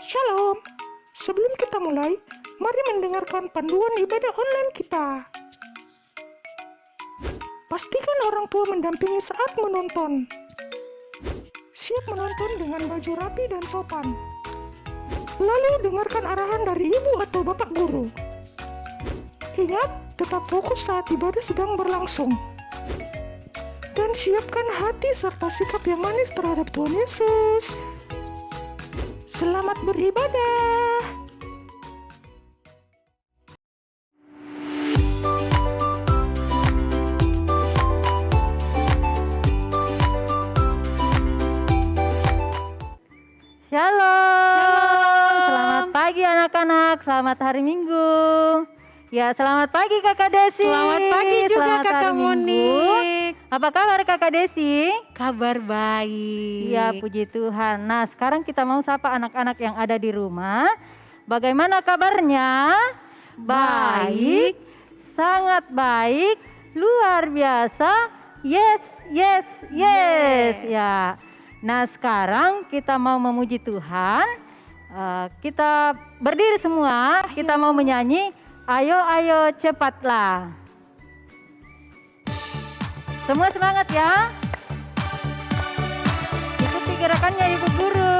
Shalom. Sebelum kita mulai, mari mendengarkan panduan ibadah online kita. Pastikan orang tua mendampingi saat menonton. Siap menonton dengan baju rapi dan sopan. Lalu dengarkan arahan dari ibu atau bapak guru. Ingat, tetap fokus saat ibadah sedang berlangsung. Dan siapkan hati serta sikap yang manis terhadap Tuhan Yesus. Selamat beribadah. Shalom. Selamat pagi anak-anak, selamat hari Minggu. Ya, selamat pagi Kakak Desi. Selamat pagi juga Selamat Kakak hari Minggu. Monik. Apa kabar Kakak Desi? Kabar baik. Ya, puji Tuhan. Nah, sekarang kita mau sapa anak-anak yang ada di rumah. Bagaimana kabarnya? Baik. Sangat baik, luar biasa. Yes, yes, yes. Ya. Nah, sekarang kita mau memuji Tuhan. Kita berdiri semua, kita mau menyanyi. Ayo, ayo, cepatlah. Semua semangat ya. Ikuti gerakannya Ibu Guru.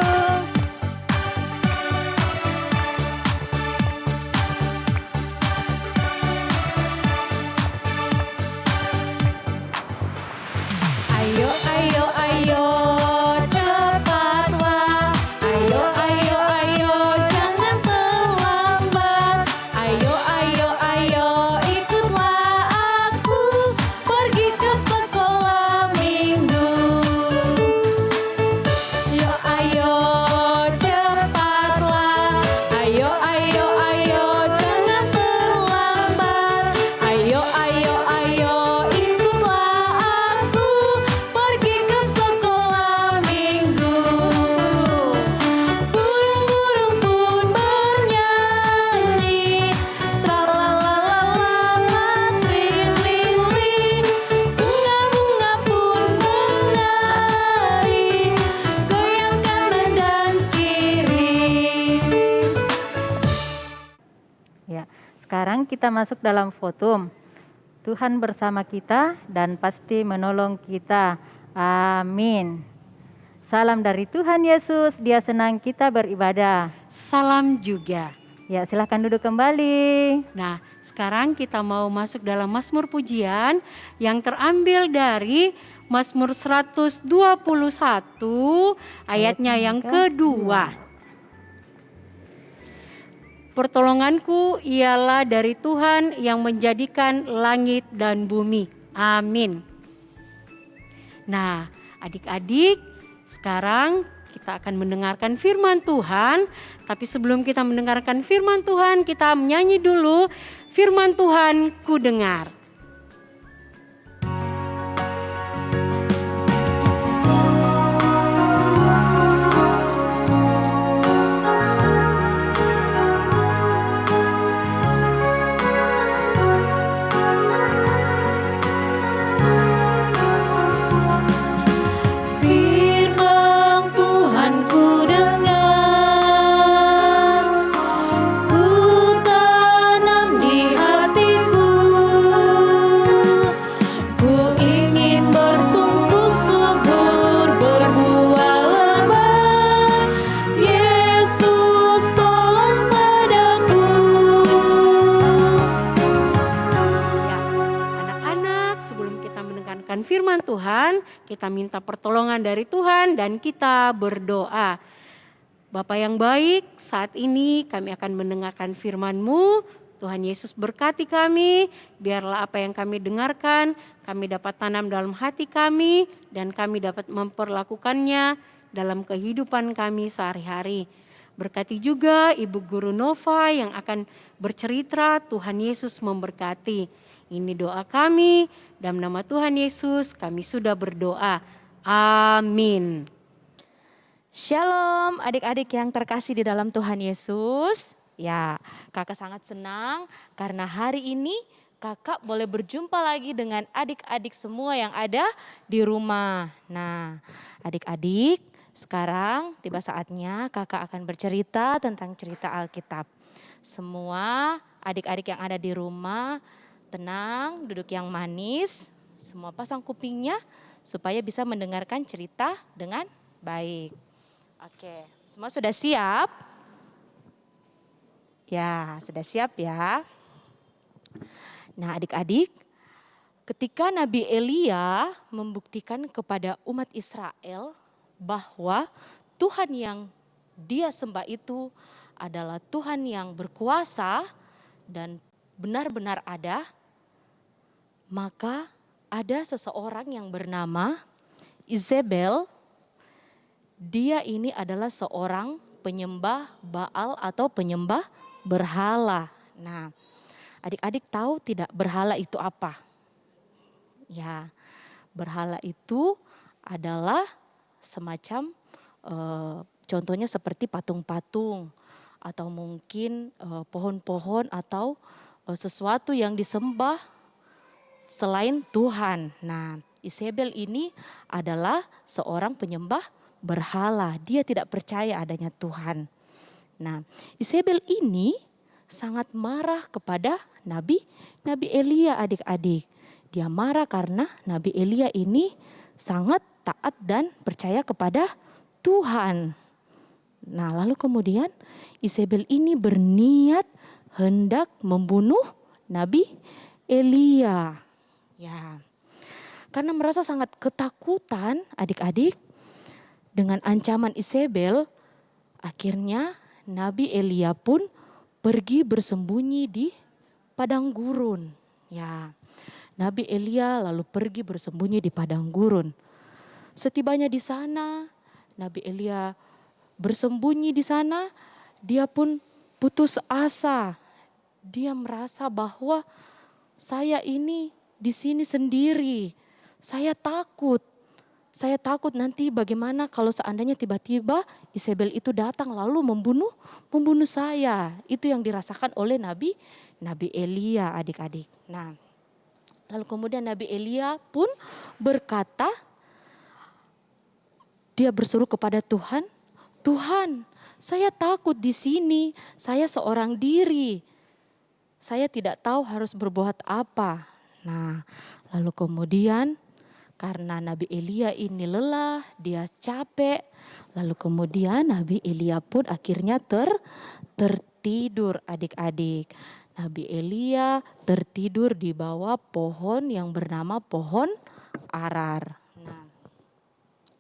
Ayo, ayo, ayo, cepatlah. Ayo, ayo, ayo, jangan terlambat. Ayo, ayo, ayo, ikutlah aku pergi ke sekolah minggu. Ayo, ayo, cepatlah. Ayo, ayo, ayo, jangan terlambat. Ayo, ayo, ayo, ikutlah aku pergi ke sekolah minggu. Burung-burung pun bernyanyi, tralalala trilili. Bunga-bunga pun menari, goyang kanan dan kiri. Ya, sekarang kita masuk dalam fotum. Tuhan bersama kita dan pasti menolong kita. Amin. Salam dari Tuhan Yesus, Dia senang kita beribadah. Salam juga. Ya, silahkan duduk kembali. Nah, sekarang kita mau masuk dalam Mazmur pujian yang terambil dari Mazmur 121 ayatnya yang kedua. Pertolonganku ialah dari Tuhan yang menjadikan langit dan bumi. Amin. Nah, adik-adik, sekarang kita akan mendengarkan firman Tuhan. Tapi sebelum kita mendengarkan firman Tuhan, kita menyanyi dulu firman Tuhan ku dengar. Firman Tuhan ku dengar, ku tanam di hatiku. Ku ingin bertumbuh subur, berbuah lebat. Yesus tolong padaku. Ya, anak-anak, sebelum kita mendengarkan firman Tuhan, kita minta pertolongan dari Tuhan dan kita berdoa. Bapa yang baik, saat ini kami akan mendengarkan firman-Mu. Tuhan Yesus berkati kami, biarlah apa yang kami dengarkan, kami dapat tanam dalam hati kami, dan kami dapat memperlakukannya dalam kehidupan kami sehari-hari. Berkati juga Ibu Guru Nova yang akan bercerita, Tuhan Yesus memberkati. Ini doa kami, dalam nama Tuhan Yesus kami sudah berdoa. Amin. Shalom adik-adik yang terkasih di dalam Tuhan Yesus. Ya, kakak sangat senang karena hari ini kakak boleh berjumpa lagi dengan adik-adik semua yang ada di rumah. Nah, adik-adik Sekarang tiba saatnya kakak akan bercerita tentang cerita Alkitab. Semua adik-adik yang ada di rumah tenang, duduk yang manis, semua pasang kupingnya supaya bisa mendengarkan cerita dengan baik. Oke, semua sudah siap? Ya, sudah siap ya. Nah, adik-adik, ketika Nabi Elia membuktikan kepada umat Israel bahwa Tuhan yang dia sembah itu adalah Tuhan yang berkuasa dan benar-benar ada, maka ada seseorang yang bernama Izebel. Dia ini adalah seorang penyembah Baal atau penyembah berhala. Nah, adik-adik tahu tidak berhala itu apa? Ya, berhala itu adalah semacam contohnya seperti patung-patung atau mungkin pohon-pohon atau sesuatu yang disembah selain Tuhan. Nah, Izebel ini adalah seorang penyembah berhala. Dia tidak percaya adanya Tuhan. Nah, Izebel ini sangat marah kepada Nabi Elia, adik-adik. Dia marah karena Nabi Elia ini sangat taat dan percaya kepada Tuhan. Nah, lalu kemudian Izebel ini berniat hendak membunuh Nabi Elia. Ya, karena merasa sangat ketakutan adik-adik dengan ancaman Izebel, akhirnya Nabi Elia pun pergi bersembunyi di padang gurun. Ya, Nabi Elia lalu pergi bersembunyi di padang gurun. Setibanya di sana, Nabi Elia bersembunyi di sana, dia pun putus asa. Dia merasa bahwa saya ini di sini sendiri. Saya takut nanti bagaimana kalau seandainya tiba-tiba Izebel itu datang lalu membunuh saya. Itu yang dirasakan oleh Nabi Elia, adik-adik. Nah, lalu kemudian Nabi Elia pun berkata, dia berseru kepada Tuhan, Tuhan, saya takut di sini, saya seorang diri. Saya tidak tahu harus berbuat apa. Nah, lalu kemudian karena Nabi Elia ini lelah, dia capek. Lalu kemudian Nabi Elia pun akhirnya tertidur, adik-adik. Nabi Elia tertidur di bawah pohon yang bernama pohon arar. Nah,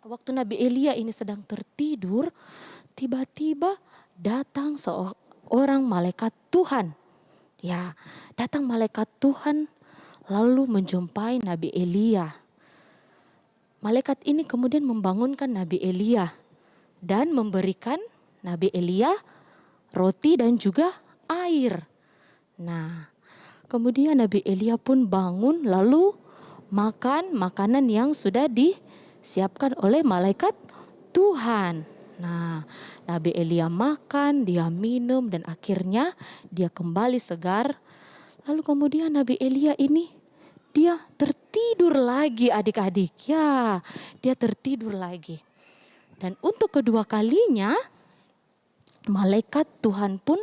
waktu Nabi Elia ini sedang tertidur, tiba-tiba datang seorang malaikat Tuhan. Ya, datang malaikat Tuhan lalu menjumpai Nabi Elia. Malaikat ini kemudian membangunkan Nabi Elia dan memberikan Nabi Elia roti dan juga air. Nah, kemudian Nabi Elia pun bangun lalu makan makanan yang sudah disiapkan oleh malaikat Tuhan. Nah, Nabi Elia makan, dia minum dan akhirnya dia kembali segar. Lalu kemudian Nabi Elia ini dia tertidur lagi, adik-adik. Ya, dia tertidur lagi. Dan untuk kedua kalinya malaikat Tuhan pun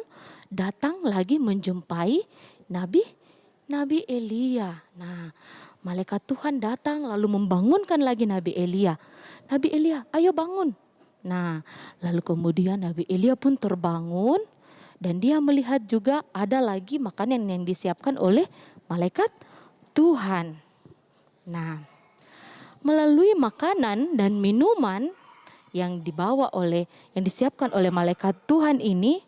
datang lagi menjumpai Nabi Elia. Nah, malaikat Tuhan datang lalu membangunkan lagi Nabi Elia. Nabi Elia, ayo bangun. Nah, lalu kemudian Nabi Elia pun terbangun dan dia melihat juga ada lagi makanan yang disiapkan oleh malaikat Tuhan. Nah, melalui makanan dan minuman yang disiapkan oleh malaikat Tuhan ini,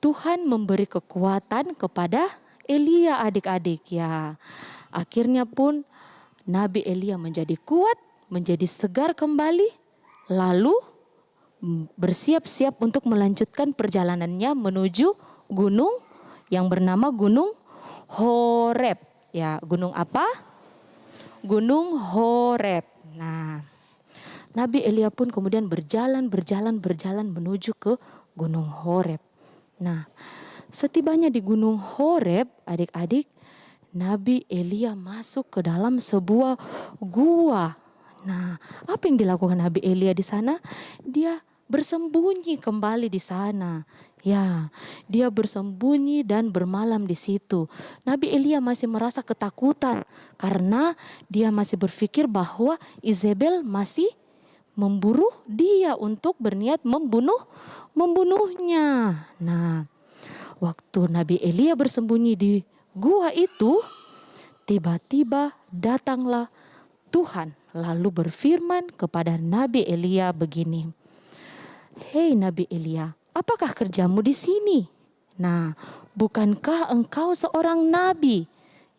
Tuhan memberi kekuatan kepada Elia, adik-adik ya. Akhirnya pun Nabi Elia menjadi kuat, menjadi segar kembali, lalu bersiap-siap untuk melanjutkan perjalanannya menuju gunung yang bernama Gunung Horeb. Ya, gunung apa? Gunung Horeb. Nah, Nabi Elia pun kemudian berjalan menuju ke Gunung Horeb. Nah, setibanya di Gunung Horeb, adik-adik, Nabi Elia masuk ke dalam sebuah gua. Nah, apa yang dilakukan Nabi Elia di sana? Dia bersembunyi kembali di sana. Ya, dia bersembunyi dan bermalam di situ. Nabi Elia masih merasa ketakutan karena dia masih berpikir bahwa Izebel masih memburu dia untuk berniat membunuhnya. Nah, waktu Nabi Elia bersembunyi di gua itu, tiba-tiba datanglah Tuhan lalu berfirman kepada Nabi Elia begini, "Hei Nabi Elia, apakah kerjamu di sini? Nah, bukankah engkau seorang nabi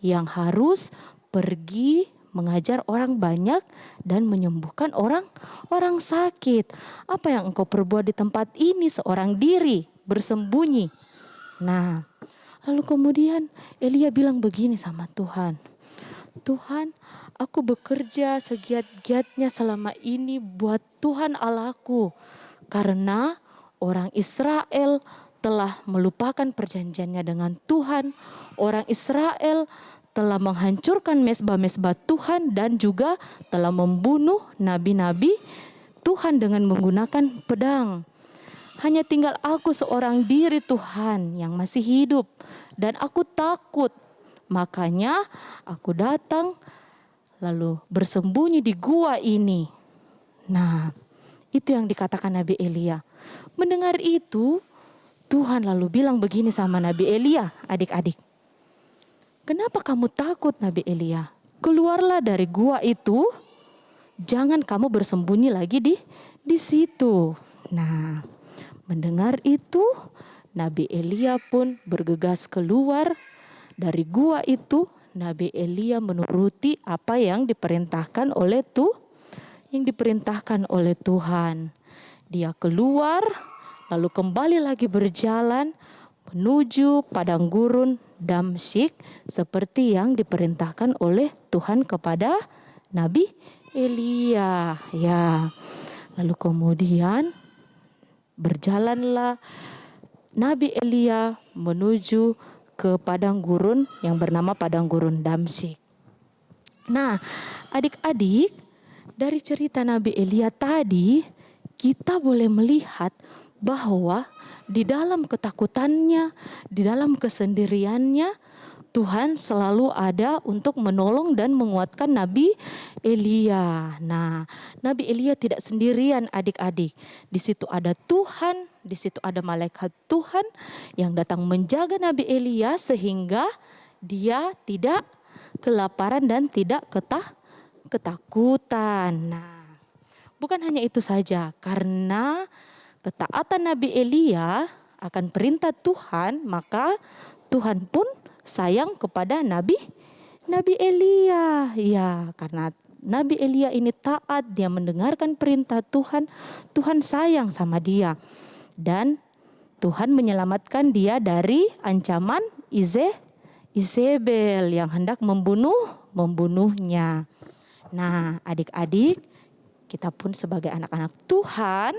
yang harus pergi mengajar orang banyak dan menyembuhkan orang sakit? Apa yang engkau perbuat di tempat ini seorang diri, bersembunyi?" Nah, lalu kemudian Elia bilang begini sama Tuhan, "Tuhan, aku bekerja segiat-giatnya selama ini buat Tuhan Allahku. Karena orang Israel telah melupakan perjanjiannya dengan Tuhan. Orang Israel telah menghancurkan mezbah-mezbah Tuhan dan juga telah membunuh nabi-nabi Tuhan dengan menggunakan pedang. Hanya tinggal aku seorang diri Tuhan yang masih hidup dan aku takut. Makanya aku datang lalu bersembunyi di gua ini." Nah, itu yang dikatakan Nabi Elia. Mendengar itu, Tuhan lalu bilang begini sama Nabi Elia, "Adik-adik, kenapa kamu takut Nabi Elia? Keluarlah dari gua itu, jangan kamu bersembunyi lagi di situ." Nah, mendengar itu, Nabi Elia pun bergegas keluar dari gua itu. Nabi Elia menuruti apa yang diperintahkan oleh Tuhan. Dia keluar lalu kembali lagi berjalan menuju padang gurun Damsyik seperti yang diperintahkan oleh Tuhan kepada Nabi Elia. Ya. Lalu kemudian berjalanlah Nabi Elia menuju ke padang gurun yang bernama padang gurun Damsyik. Nah, adik-adik, dari cerita Nabi Elia tadi, kita boleh melihat bahwa di dalam ketakutannya, di dalam kesendiriannya, Tuhan selalu ada untuk menolong dan menguatkan Nabi Elia. Nah, Nabi Elia tidak sendirian adik-adik. Di situ ada Tuhan, di situ ada malaikat Tuhan yang datang menjaga Nabi Elia sehingga dia tidak kelaparan dan tidak ketakutan. Nah, bukan hanya itu saja, karena ketaatan Nabi Elia akan perintah Tuhan, maka Tuhan pun sayang kepada Nabi Elia. Ya, karena Nabi Elia ini taat, dia mendengarkan perintah Tuhan, Tuhan sayang sama dia. Dan Tuhan menyelamatkan dia dari ancaman Izebel yang hendak membunuhnya. Nah, adik-adik, kita pun sebagai anak-anak Tuhan,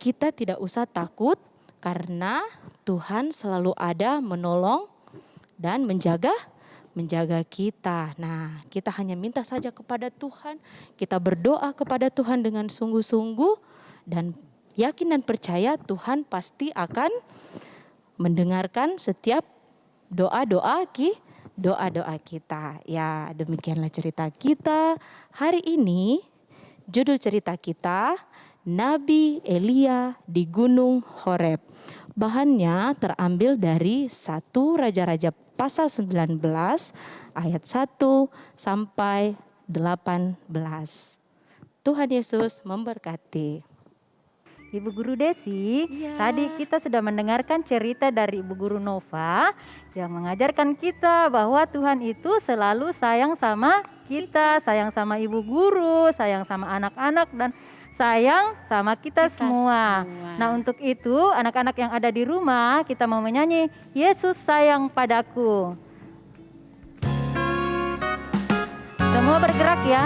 kita tidak usah takut karena Tuhan selalu ada menolong dan menjaga kita. Nah, kita hanya minta saja kepada Tuhan, kita berdoa kepada Tuhan dengan sungguh-sungguh dan yakin dan percaya Tuhan pasti akan mendengarkan setiap doa-doa kita. Ya, demikianlah cerita kita hari ini. Judul cerita kita, Nabi Elia di Gunung Horeb. Bahannya terambil dari 1 Raja-Raja pasal 19 ayat 1 sampai 18. Tuhan Yesus memberkati. Ibu Guru Desi, tadi kita sudah mendengarkan cerita dari Ibu Guru Nova yang mengajarkan kita bahwa Tuhan itu selalu sayang sama kita, sayang sama Ibu Guru, sayang sama anak-anak, dan sayang sama kita semua. Nah, untuk itu anak-anak yang ada di rumah, kita mau menyanyi Yesus sayang padaku. Semua bergerak ya.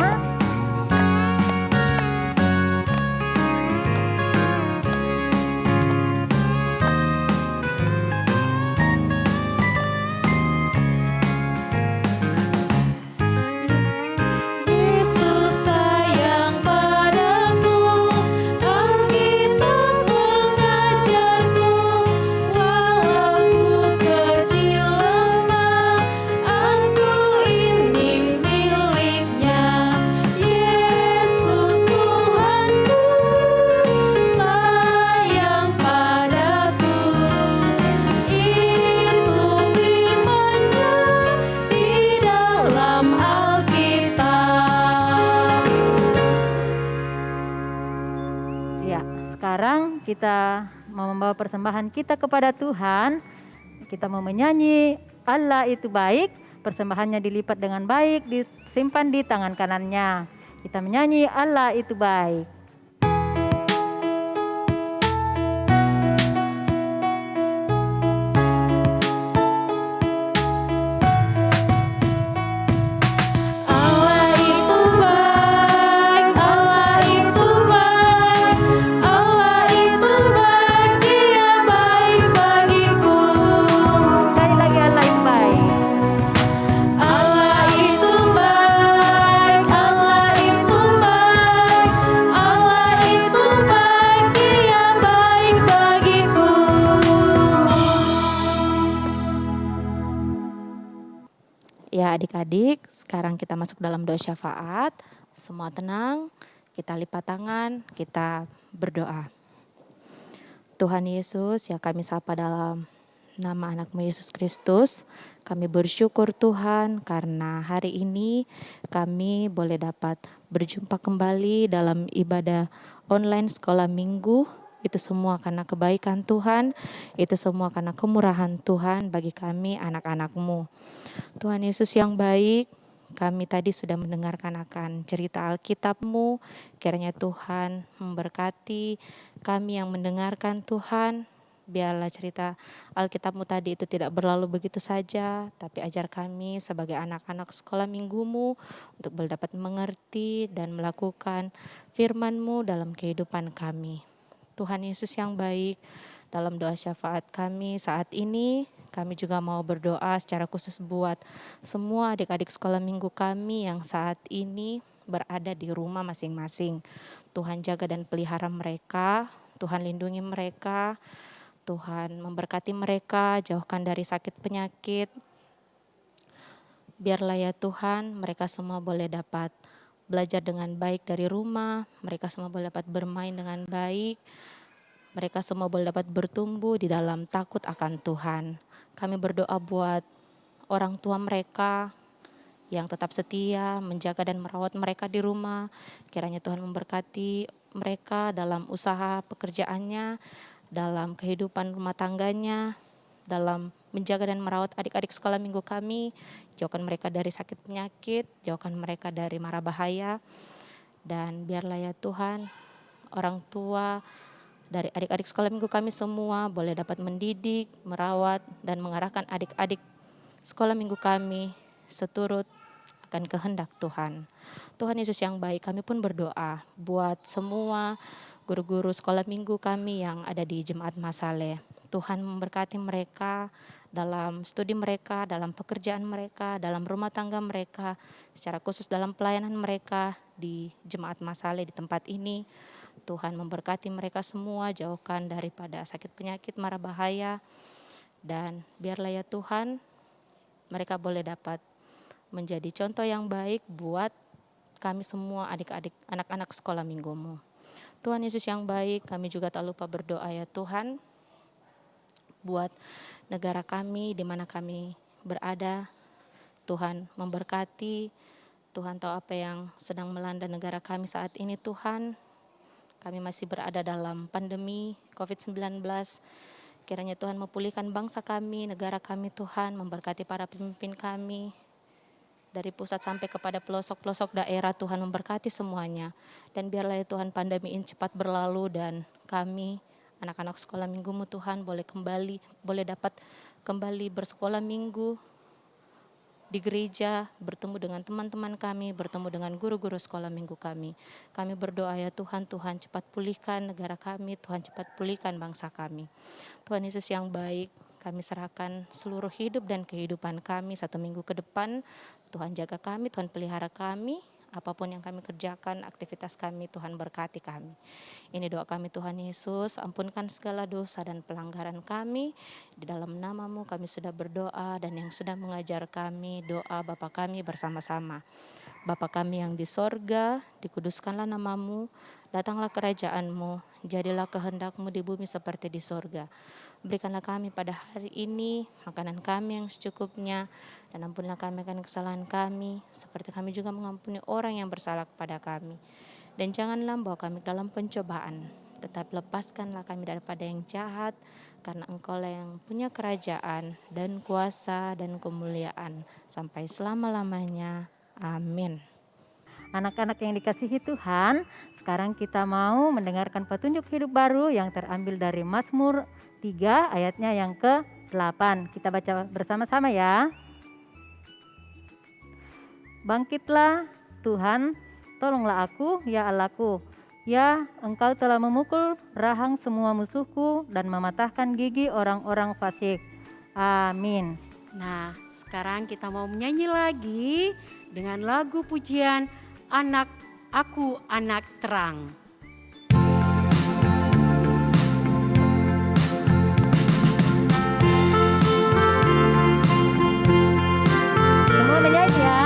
Yesus sayang kita mau membawa persembahan kita kepada Tuhan, kita mau menyanyi Allah itu baik, persembahannya dilipat dengan baik, disimpan di tangan kanannya. Kita menyanyi Allah itu baik. Allah itu baik, Allah itu baik, Allah itu baik, Dia baik bagiku. Sekali lagi Allah itu baik. Allah itu baik, Allah itu baik, Allah itu baik, Dia baik bagiku. Ya adik-adik, sekarang kita masuk dalam doa syafaat. Semua tenang, kita lipat tangan, kita berdoa. Tuhan Yesus, yang kami sapa dalam nama anakmu Yesus Kristus, kami bersyukur Tuhan karena hari ini kami boleh dapat berjumpa kembali dalam ibadah online sekolah minggu. Itu semua karena kebaikan Tuhan, itu semua karena kemurahan Tuhan bagi kami anak-anak-Mu. Tuhan Yesus yang baik, kami tadi sudah mendengarkan akan cerita Alkitab-Mu. Kiranya Tuhan memberkati kami yang mendengarkan Tuhan. Biarlah cerita Alkitab-Mu tadi itu tidak berlalu begitu saja, tapi ajar kami sebagai anak-anak sekolah minggu-Mu untuk dapat mengerti dan melakukan firman-Mu dalam kehidupan kami. Tuhan Yesus yang baik, dalam doa syafaat kami saat ini, kami juga mau berdoa secara khusus buat semua adik-adik sekolah minggu kami yang saat ini berada di rumah masing-masing. Tuhan jaga dan pelihara mereka, Tuhan lindungi mereka, Tuhan memberkati mereka, jauhkan dari sakit penyakit. Biarlah ya Tuhan, mereka semua boleh dapat belajar dengan baik dari rumah, mereka semua boleh dapat bermain dengan baik, mereka semua boleh dapat bertumbuh di dalam takut akan Tuhan. Kami berdoa buat orang tua mereka yang tetap setia, menjaga dan merawat mereka di rumah. Kiranya Tuhan memberkati mereka dalam usaha pekerjaannya, dalam kehidupan rumah tangganya, dalam menjaga dan merawat adik-adik sekolah minggu kami. Jauhkan mereka dari sakit penyakit, jauhkan mereka dari mara bahaya. Dan biarlah ya Tuhan, orang tua dari adik-adik sekolah minggu kami semua boleh dapat mendidik, merawat, dan mengarahkan adik-adik sekolah minggu kami seturut akan kehendak Tuhan. Tuhan Yesus yang baik, kami pun berdoa buat semua guru-guru sekolah minggu kami yang ada di Jemaat Masale. Tuhan memberkati mereka dalam studi mereka, dalam pekerjaan mereka, dalam rumah tangga mereka, secara khusus dalam pelayanan mereka di Jemaat Masale di tempat ini. Tuhan memberkati mereka semua, jauhkan daripada sakit penyakit, mara bahaya. Dan biarlah ya Tuhan, mereka boleh dapat menjadi contoh yang baik buat kami semua adik-adik, anak-anak sekolah minggu-Mu. Tuhan Yesus yang baik, kami juga tak lupa berdoa ya Tuhan, buat negara kami di mana kami berada. Tuhan memberkati, Tuhan tahu apa yang sedang melanda negara kami saat ini Tuhan. Kami masih berada dalam pandemi COVID-19. Kiranya Tuhan memulihkan bangsa kami, negara kami Tuhan, memberkati para pemimpin kami. Dari pusat sampai kepada pelosok-pelosok daerah, Tuhan memberkati semuanya. Dan biarlah ya Tuhan pandemi ini cepat berlalu dan kami anak-anak sekolah minggu-Mu Tuhan boleh dapat kembali bersekolah minggu di gereja, bertemu dengan teman-teman kami, bertemu dengan guru-guru sekolah minggu kami. Kami berdoa ya Tuhan, Tuhan cepat pulihkan negara kami, Tuhan cepat pulihkan bangsa kami. Tuhan Yesus yang baik, kami serahkan seluruh hidup dan kehidupan kami 1 minggu ke depan. Tuhan jaga kami, Tuhan pelihara kami. Apapun yang kami kerjakan, aktivitas kami, Tuhan berkati kami. Ini doa kami Tuhan Yesus, ampunkan segala dosa dan pelanggaran kami. Di dalam nama-Mu kami sudah berdoa dan yang sudah mengajar kami doa Bapa kami bersama-sama. Bapa kami yang di sorga, dikuduskanlah nama-Mu, datanglah kerajaan-Mu, jadilah kehendak-Mu di bumi seperti di sorga. Berikanlah kami pada hari ini makanan kami yang secukupnya, dan ampunilah kami akan kesalahan kami, seperti kami juga mengampuni orang yang bersalah kepada kami. Dan janganlah membawa kami dalam pencobaan, tetapi lepaskanlah kami daripada yang jahat, karena Engkaulah yang punya kerajaan dan kuasa dan kemuliaan sampai selama-lamanya. Amin. Anak-anak yang dikasihi Tuhan, sekarang kita mau mendengarkan petunjuk hidup baru yang terambil dari Mazmur 3 ayatnya yang ke-8. Kita baca bersama-sama ya. Bangkitlah Tuhan, tolonglah aku ya Allahku. Ya, Engkau telah memukul rahang semua musuhku dan mematahkan gigi orang-orang fasik. Amin. Nah, sekarang kita mau menyanyi lagi dengan lagu pujian Anak Aku Anak Terang. Semua menyanyi ya.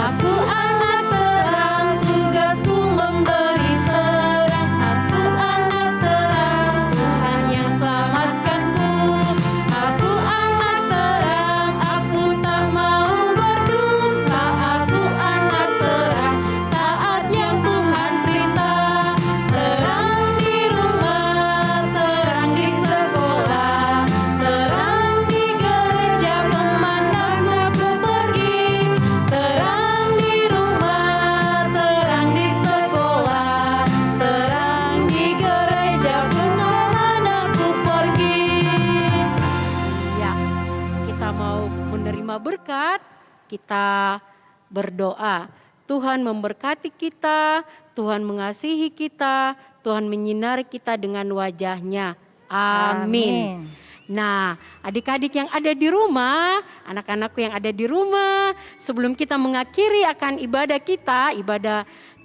Aku anak terang, tugasku memberi terang. Aku anak terang, Tuhan yang selamatkanku. Aku anak terang, aku tak mau berdusta. Aku anak terang, taat yang Tuhan perintah. Terang di rumah, terang di sekolah, terang di gereja kemanapun aku pergi. Terang di rumah, terang di sekolah, terang di gereja kemanapun aku pergi. Ya, kita mau menerima berkat, kita berdoa. Tuhan memberkati kita, Tuhan mengasihi kita, Tuhan menyinari kita dengan wajah-Nya. Amin. Nah, adik-adik yang ada di rumah, anak-anakku yang ada di rumah, sebelum kita mengakhiri akan ibadah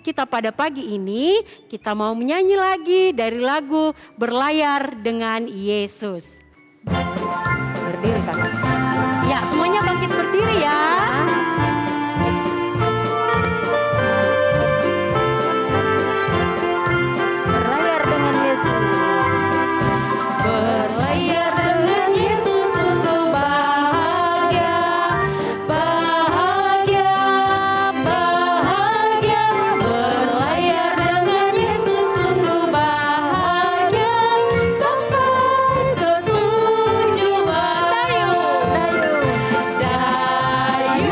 kita pada pagi ini, kita mau menyanyi lagi dari lagu Berlayar dengan Yesus. Berdiri kakak. Ya, semuanya bangkit berdiri ya. Berlayar dengan Yesus. Berlayar dengan Yesus sungguh bahagia, bahagia, bahagia. Berlayar dengan Yesus sungguh bahagia, sampai ke tujuan. Dayung,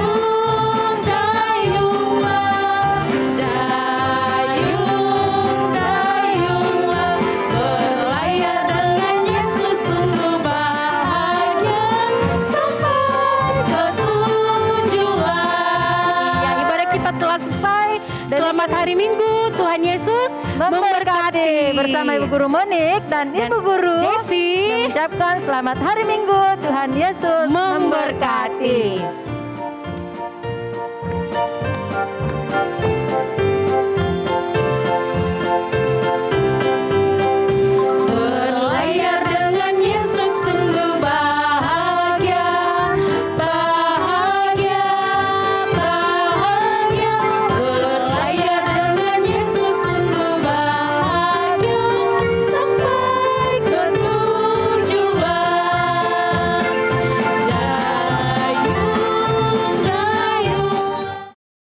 dayunglah, dayung, dayunglah. Berlayar dengan Yesus sungguh bahagia, sampai ke tujuan. Ya, ibadah kita telah selesai. Selamat hari Minggu, Tuhan Yesus memberkati. Bersama Ibu Guru Monik dan Ibu Guru Desi mengucapkan selamat hari Minggu, Tuhan Yesus memberkati.